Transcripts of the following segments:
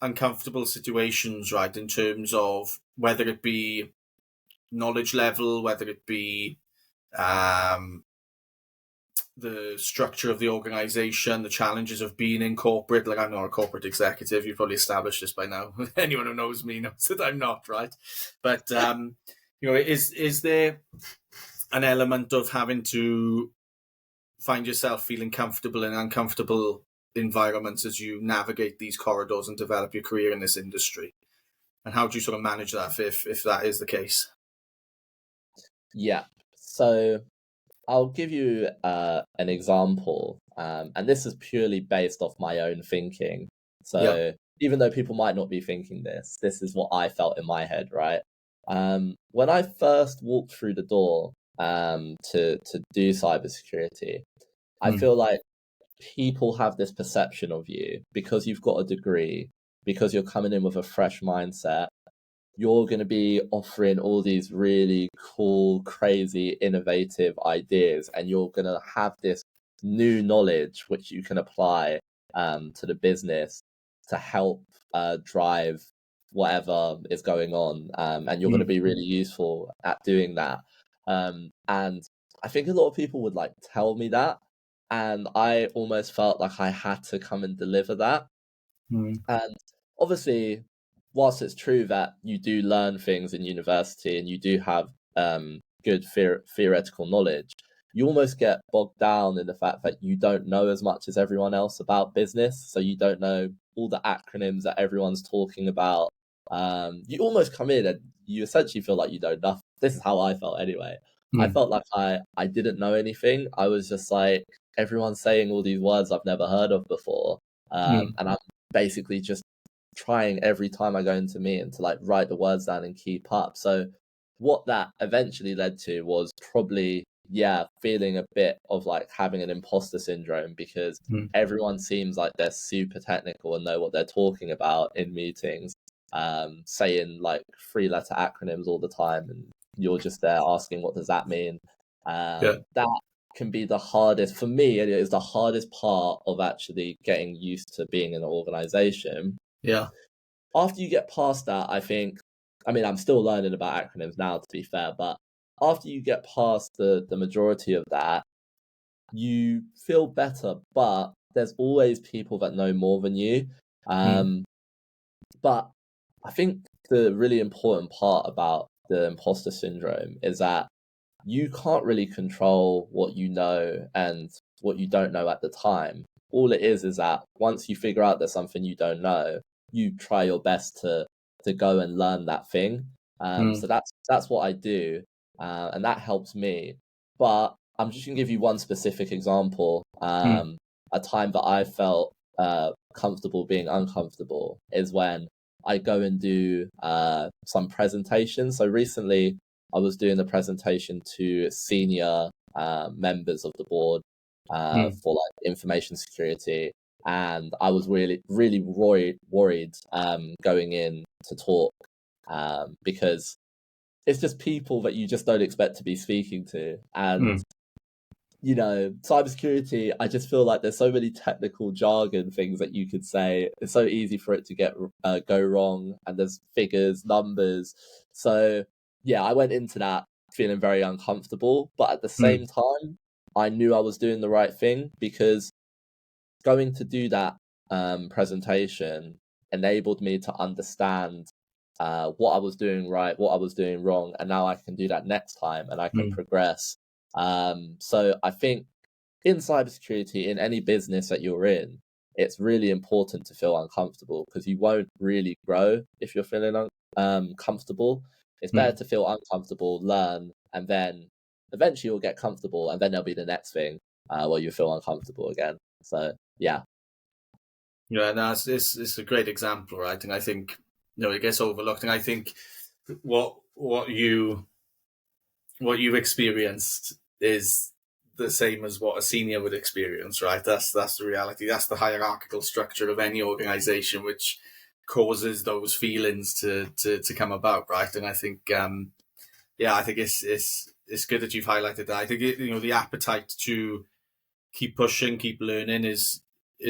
uncomfortable situations, right? In terms of whether it be knowledge level, whether it be the structure of the organization, the challenges of being in corporate. Like, I'm not a corporate executive. You've probably established this by now. Anyone who knows me knows that I'm not, right? But is there an element of having to find yourself feeling comfortable in uncomfortable environments as you navigate these corridors and develop your career in this industry? And how do you sort of manage that if that is the case? Yeah. So I'll give you an example, and this is purely based off my own thinking. So even though people might not be thinking this is what I felt in my head, right? When I first walked through the door to do cybersecurity, I feel like people have this perception of you because you've got a degree, because you're coming in with a fresh mindset. You're going to be offering all these really cool, crazy, innovative ideas, and you're going to have this new knowledge which you can apply to the business to help drive whatever is going on, and you're going to be really useful at doing that. And I think a lot of people would like tell me that, and I almost felt like I had to come and deliver that. And obviously, whilst it's true that you do learn things in university and you do have good theoretical knowledge, you almost get bogged down in the fact that you don't know as much as everyone else about business. So you don't know all the acronyms that everyone's talking about. You almost come in and you essentially feel like you know nothing. This is how I felt anyway. I felt like I didn't know anything. I was just like, everyone's saying all these words I've never heard of before. And I'm basically just trying every time I go into a meeting to like write the words down and keep up. So what that eventually led to was probably, feeling a bit of like having an imposter syndrome, because everyone seems like they're super technical and know what they're talking about in meetings, saying like 3-letter acronyms all the time, and you're just there asking, what does that mean? That can be the hardest for me. It is the hardest part of actually getting used to being in an organization. After you get past that, I'm still learning about acronyms now, to be fair, but after you get past the majority of that, you feel better, but there's always people that know more than you. But I think the really important part about the imposter syndrome is that you can't really control what you know and what you don't know at the time. All it is that once you figure out there's something you don't know, you try your best to go and learn that thing. So that's what I do, and that helps me. But I'm just gonna give you one specific example. A time that I felt comfortable being uncomfortable is when I go and do some presentations. So recently, I was doing a presentation to senior members of the board for like information security, and I was really, really worried going in to talk, because it's just people that you just don't expect to be speaking to. And cybersecurity, I just feel like there's so many technical jargon things that you could say. It's so easy for it to get go wrong, and there's figures, numbers. So yeah, I went into that feeling very uncomfortable, but at the same time, I knew I was doing the right thing, because going to do that presentation enabled me to understand what I was doing right, what I was doing wrong, and now I can do that next time and I can progress. So I think in cybersecurity, in any business that you're in, it's really important to feel uncomfortable, because you won't really grow if you're feeling comfortable. It's better to feel uncomfortable, learn, and then eventually you'll get comfortable, and then there'll be the next thing where you feel uncomfortable again. So yeah. Yeah, no, it's a great example, right? And I think it gets overlooked. And I think what you've experienced is the same as what a senior would experience, right? That's the reality. That's the hierarchical structure of any organization, which causes those feelings to come about, right? And I think I think it's good that you've highlighted that. I think the appetite to keep pushing, keep learning is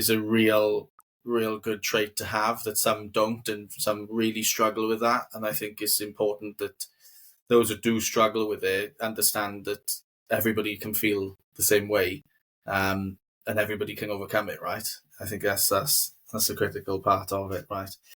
a real real good trait to have that some don't, and some really struggle with that. And I think it's important that those who do struggle with it understand that everybody can feel the same way, and everybody can overcome it, right? I think that's a critical part of it, right?